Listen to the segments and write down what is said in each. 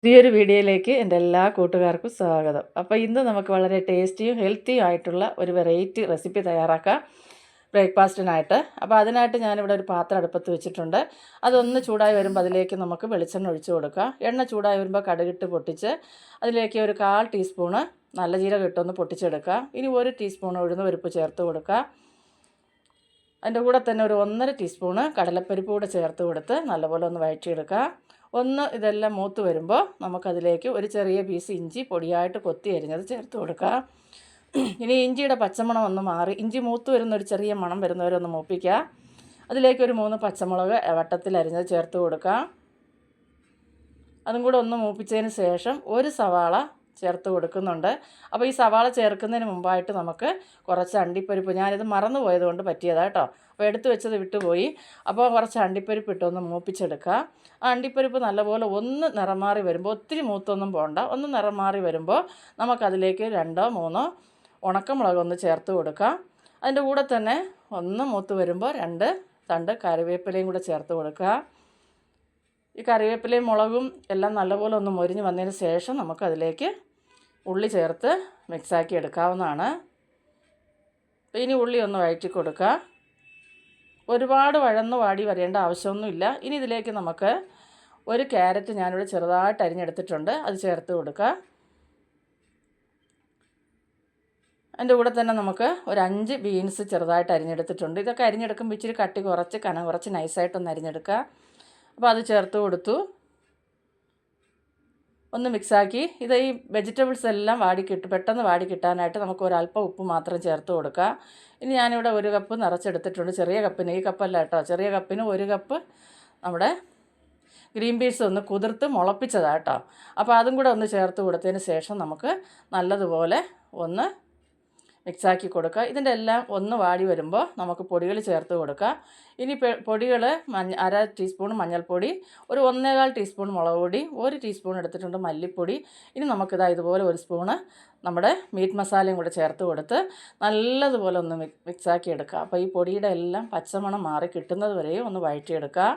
പുതിയൊരു വീഡിയോയിലേക്ക് എൻ്റെ എല്ലാ കൂട്ടുകാർക്കും സ്വാഗതം. അപ്പോൾ ഇന്ന് നമുക്ക് വളരെ ടേസ്റ്റിയും ഹെൽത്തിയും ആയിട്ടുള്ള ഒരു വെറൈറ്റി റെസിപ്പി തയ്യാറാക്കാം ബ്രേക്ക്ഫാസ്റ്റിനായിട്ട്. അപ്പോൾ അതിനായിട്ട് ഞാനിവിടെ ഒരു പാത്രം അടുപ്പത്ത് വെച്ചിട്ടുണ്ട്. അതൊന്ന് ചൂടായി വരുമ്പോൾ അതിലേക്ക് നമുക്ക് വെളിച്ചെണ്ണ ഒഴിച്ച് കൊടുക്കാം. എണ്ണ ചൂടായി വരുമ്പോൾ കടുകിട്ട് പൊട്ടിച്ച് അതിലേക്ക് ഒരു 1/4 ടീസ്പൂണ് നല്ല ജീരകം ഇട്ടൊന്ന് പൊട്ടിച്ചെടുക്കുക. ഇനി 1 ടീസ്പൂൺ ഉഴുന്ന് പരിപ്പ് ചേർത്ത് കൊടുക്കുക. അതിൻ്റെ കൂടെ തന്നെ ഒരു 1.5 ടീസ്പൂണ് കടലപ്പരിപ്പ് കൂടെ ചേർത്ത് കൊടുത്ത് നല്ലപോലെ ഒന്ന് വഴറ്റിയെടുക്കുക. ഇതെല്ലാം മൂത്ത് വരുമ്പോൾ നമുക്കതിലേക്ക് ഒരു ചെറിയ പീസ് ഇഞ്ചി പൊടിയായിട്ട് കൊത്തി അരിഞ്ഞത് ചേർത്ത് കൊടുക്കുക. ഇനി ഇഞ്ചിയുടെ പച്ചമണം ഒന്ന് മാറി ഇഞ്ചി മൂത്ത് വരുന്നൊരു ചെറിയ മണം വരുന്നവരെ ഒന്ന് മൂപ്പിക്കുക. അതിലേക്ക് ഒരു 3 പച്ചമുളക് വട്ടത്തിൽ അരിഞ്ഞത് ചേർത്ത് കൊടുക്കുക. അതും കൂടെ ഒന്ന് മൂപ്പിച്ചതിന് ശേഷം ഒരു സവാള ചേർത്ത് കൊടുക്കുന്നുണ്ട്. അപ്പോൾ ഈ സവാള ചേർക്കുന്നതിന് മുമ്പായിട്ട് നമുക്ക് കുറച്ച് അണ്ടിപ്പരിപ്പ്, ഞാനിത് മറന്നു പോയതുകൊണ്ട് പറ്റിയതാണ് കേട്ടോ. അപ്പോൾ എടുത്തു വെച്ചത് വിട്ടുപോയി. അപ്പോൾ കുറച്ച് അണ്ടിപ്പരിപ്പ് ഇട്ടൊന്ന് മൂപ്പിച്ചെടുക്കുക. ആ അണ്ടിപ്പരിപ്പ് നല്ലപോലെ ഒന്ന് നിറം മാറി വരുമ്പോൾ, ഒത്തിരി മൂത്തൊന്നും പോകണ്ട, ഒന്ന് നിറം മാറി വരുമ്പോൾ നമുക്കതിലേക്ക് 2-3 ഉണക്കമുളക് ഒന്ന് ചേർത്ത് കൊടുക്കുക. അതിൻ്റെ കൂടെ തന്നെ ഒന്ന് മൂത്ത് വരുമ്പോൾ 2 തണ്ട് കറിവേപ്പിലയും കൂടെ ചേർത്ത് കൊടുക്കുക. ഈ കറിവേപ്പിലയും മുളകും എല്ലാം നല്ലപോലെ ഒന്ന് മൊരിഞ്ഞ് വന്നതിന് ശേഷം നമുക്കതിലേക്ക് ഉള്ളി ചേർത്ത് മിക്സാക്കി എടുക്കാവുന്നതാണ്. ഇനി ഉള്ളി ഒന്ന് വഴറ്റി കൊടുക്കുക. ഒരുപാട് വഴന്ന് വാടി വരേണ്ട ആവശ്യമൊന്നുമില്ല. ഇനി ഇതിലേക്ക് നമുക്ക് ഒരു ക്യാരറ്റ് ഞാനിവിടെ ചെറുതായിട്ട് അരിഞ്ഞെടുത്തിട്ടുണ്ട്, അത് ചേർത്ത് കൊടുക്കുക. അതിൻ്റെ കൂടെ തന്നെ നമുക്ക് ഒരു 5 ബീൻസ് ചെറുതായിട്ട് അരിഞ്ഞെടുത്തിട്ടുണ്ട്. ഇതൊക്കെ അരിഞ്ഞെടുക്കുമ്പോൾ ഇച്ചിരി കട്ടി കുറച്ച് കനം കുറച്ച് നൈസായിട്ടൊന്ന് അരിഞ്ഞെടുക്കുക. അപ്പോൾ അത് ചേർത്ത് കൊടുത്തു. ഒന്ന് മിക്സാക്കി ഈ വെജിറ്റബിൾസ് എല്ലാം പെട്ടെന്ന് വാടി കിട്ടാനായിട്ട് നമുക്ക് ഒരല്പം ഉപ്പ് മാത്രം ചേർത്ത് കൊടുക്കുക. ഇനി ഞാനിവിടെ 1 കപ്പ് നിറച്ചെടുത്തിട്ടുണ്ട്. ചെറിയ കപ്പിന്, ഈ കപ്പല്ല കേട്ടോ, ചെറിയ കപ്പിന് 1 കപ്പ് നമ്മുടെ ഗ്രീൻ പീസ് ഒന്ന് കുതിർത്ത് മുളപ്പിച്ചതാണ് കേട്ടോ. അപ്പോൾ അതും കൂടെ ഒന്ന് ചേർത്ത് കൊടുത്തതിന് ശേഷം നമുക്ക് നല്ലതുപോലെ ഒന്ന് മിക്സാക്കി കൊടുക്കുക. ഇതിൻ്റെ എല്ലാം ഒന്ന് വാടി വരുമ്പോൾ നമുക്ക് പൊടികൾ ചേർത്ത് കൊടുക്കുക. ഇനി പൊടികൾ 1/2 ടീസ്പൂൺ മഞ്ഞൾപ്പൊടി, ഒരു 1/4 ടീസ്പൂൺ മുളക് പൊടി, 1 ടീസ്പൂൺ എടുത്തിട്ടുണ്ട് മല്ലിപ്പൊടി. ഇനി ഇതുപോലെ 1 സ്പൂണ് നമ്മുടെ മീറ്റ് മസാലയും കൂടെ ചേർത്ത് കൊടുത്ത് നല്ലതുപോലെ ഒന്ന് മിക്സാക്കി എടുക്കുക. അപ്പോൾ ഈ പൊടിയുടെ എല്ലാം പച്ചമണം മാറി കിട്ടുന്നത് വരെയും ഒന്ന് വഴറ്റിയെടുക്കുക.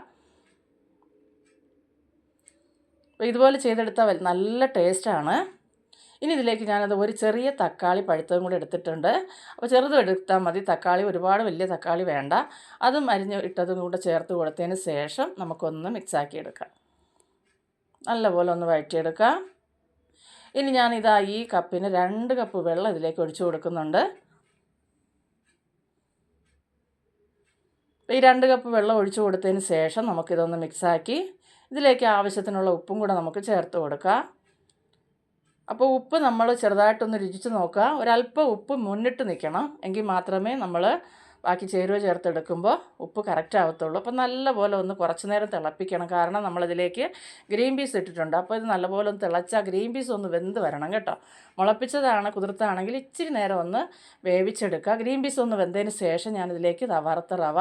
അപ്പോൾ ഇതുപോലെ ചെയ്തെടുത്താൽ നല്ല ടേസ്റ്റാണ്. ഇനി ഇതിലേക്ക് ഞാനത് ഒരു ചെറിയ തക്കാളി പഴുത്തതും കൂടെ എടുത്തിട്ടുണ്ട്. അപ്പോൾ ചെറുതും എടുത്താൽ മതി, തക്കാളി ഒരുപാട് വലിയ തക്കാളി വേണ്ട. അതും അരിഞ്ഞ് ഇട്ടതും കൂടെ ചേർത്ത് കൊടുത്തതിന് ശേഷം നമുക്കൊന്ന് മിക്സാക്കി എടുക്കാം. നല്ലപോലെ ഒന്ന് വഴറ്റിയെടുക്കാം. ഇനി ഞാനിതാ ഈ കപ്പിന് 2 കപ്പ് വെള്ളം ഇതിലേക്ക് ഒഴിച്ചു കൊടുക്കുന്നുണ്ട്. ഈ 2 കപ്പ് വെള്ളം ഒഴിച്ചു കൊടുത്തതിന് ശേഷം നമുക്കിതൊന്ന് മിക്സാക്കി ഇതിലേക്ക് ആവശ്യത്തിനുള്ള ഉപ്പും കൂടെ നമുക്ക് ചേർത്ത് കൊടുക്കാം. അപ്പോൾ ഉപ്പ് നമ്മൾ ചെറുതായിട്ടൊന്ന് രുചിച്ച് നോക്കുക. ഒരല്പം ഉപ്പ് മുന്നിട്ട് നിൽക്കണം, എങ്കിൽ മാത്രമേ നമ്മൾ ബാക്കി ചേരുവ ചേർത്തെടുക്കുമ്പോൾ ഉപ്പ് കറക്റ്റ് ആവത്തുള്ളൂ. അപ്പോൾ നല്ലപോലെ ഒന്ന് കുറച്ച് നേരം തിളപ്പിക്കണം, കാരണം നമ്മളിതിലേക്ക് ഗ്രീൻ പീസ് ഇട്ടിട്ടുണ്ട്. അപ്പോൾ ഇത് നല്ലപോലെ ഒന്ന് തിളച്ചാൽ ഗ്രീൻ പീസ് ഒന്ന് വെന്ത് വരണം കേട്ടോ. മുളപ്പിച്ചതാണ്, കുതിർത്താണെങ്കിൽ ഇച്ചിരി നേരം ഒന്ന് വേവിച്ചെടുക്കുക. ഗ്രീൻ പീസ് ഒന്ന് വെന്തതിന് ശേഷം ഞാനിതിലേക്ക് വറുത്ത റവ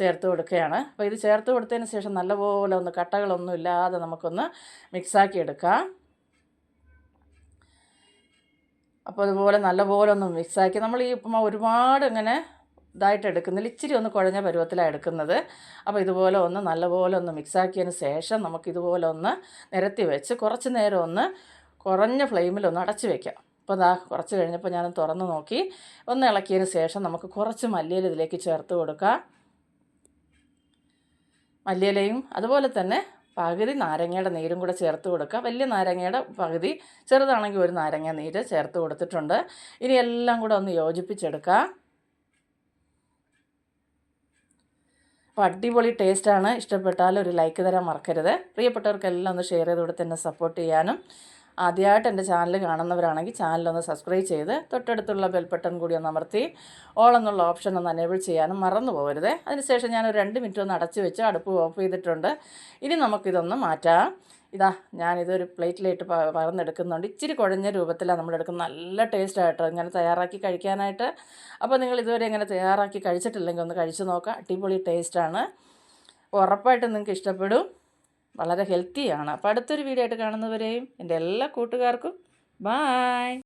ചേർത്ത് കൊടുക്കുകയാണ്. അപ്പോൾ ഇത് ചേർത്ത് കൊടുത്തതിന് ശേഷം നല്ലപോലെ ഒന്ന് കട്ടകളൊന്നും ഇല്ലാതെ നമുക്കൊന്ന് മിക്സാക്കി എടുക്കാം. അപ്പോൾ അതുപോലെ നല്ലപോലെ ഒന്ന് മിക്സാക്കി, നമ്മൾ ഈ ഉപ്പുമാവ് ഒരുപാട് ഇങ്ങനെ ഇതായിട്ട് എടുക്കുന്നില്ല, ഇച്ചിരി ഒന്ന് കുഴഞ്ഞ പരുവത്തിലാണ് എടുക്കുന്നത്. അപ്പോൾ ഇതുപോലെ ഒന്ന് നല്ലപോലെ ഒന്ന് മിക്സാക്കിയതിന് ശേഷം നമുക്കിതുപോലെ ഒന്ന് നിരത്തി വെച്ച് കുറച്ച് നേരം ഒന്ന് കുറഞ്ഞ ഫ്ലെയിമിലൊന്ന് അടച്ച് വയ്ക്കാം. അപ്പോൾ കുറച്ച് കഴിഞ്ഞപ്പോൾ ഞാൻ തുറന്ന് നോക്കി, ഒന്ന് ഇളക്കിയതിന് ശേഷം നമുക്ക് കുറച്ച് മല്ലിയില ഇതിലേക്ക് ചേർത്ത് കൊടുക്കാം. മല്ലിയിലയും അതുപോലെ തന്നെ പകുതി നാരങ്ങയുടെ നീരും കൂടെ ചേർത്ത് കൊടുക്കുക. വലിയ നാരങ്ങയുടെ പകുതി, ചെറുതാണെങ്കിൽ 1 നാരങ്ങ നീര് ചേർത്ത് കൊടുത്തിട്ടുണ്ട്. ഇനി എല്ലാം കൂടെ ഒന്ന് യോജിപ്പിച്ചെടുക്കുക. അപ്പോൾ അടിപൊളി ടേസ്റ്റാണ്. ഇഷ്ടപ്പെട്ടാൽ ഒരു ലൈക്ക് തരാൻ മറക്കരുത്. പ്രിയപ്പെട്ടവർക്കെല്ലാം ഒന്ന് ഷെയർ ചെയ്ത് കൊടുത്ത് എന്നെ സപ്പോർട്ട് ചെയ്യാനും, ആദ്യമായിട്ട് എൻ്റെ ചാനൽ കാണുന്നവരാണെങ്കിൽ ചാനലൊന്ന് സബ്സ്ക്രൈബ് ചെയ്ത് തൊട്ടടുത്തുള്ള ബെൽ ബട്ടൺ കൂടി ഒന്ന് അമർത്തി ഓൾ എന്നുള്ള ഓപ്ഷൻ ഒന്ന് എനേബിൾ ചെയ്യാനും മറന്നു പോകരുത്. അതിനുശേഷം ഞാനൊരു 2 മിനിറ്റ് ഒന്ന് അടച്ച് വെച്ച് അടുപ്പ് ഓഫ് ചെയ്തിട്ടുണ്ട്. ഇനി നമുക്കിതൊന്ന് മാറ്റാം. ഞാനിതൊരു പ്ലേറ്റിലേക്ക് പകർന്നെടുക്കുന്നുണ്ട്. ഇച്ചിരി കുഴഞ്ഞ രൂപത്തിലാണ് നമ്മളെടുക്കുന്നത്. നല്ല ടേസ്റ്റായിട്ടോ ഇങ്ങനെ തയ്യാറാക്കി കഴിക്കാനായിട്ട്. അപ്പോൾ നിങ്ങൾ ഇതുവരെ ഇങ്ങനെ തയ്യാറാക്കി കഴിച്ചിട്ടില്ലെങ്കിൽ ഒന്ന് കഴിച്ച് നോക്കാം. അടിപൊളി ടേസ്റ്റാണ്, ഉറപ്പായിട്ടും നിങ്ങൾക്ക് ഇഷ്ടപ്പെടും. വളരെ ഹെൽത്തിയാണ്. അപ്പോൾ അടുത്തൊരു വീഡിയോ ആയിട്ട് കാണുന്നവരെയും എൻ്റെ എല്ലാ കൂട്ടുകാർക്കും ബായ്.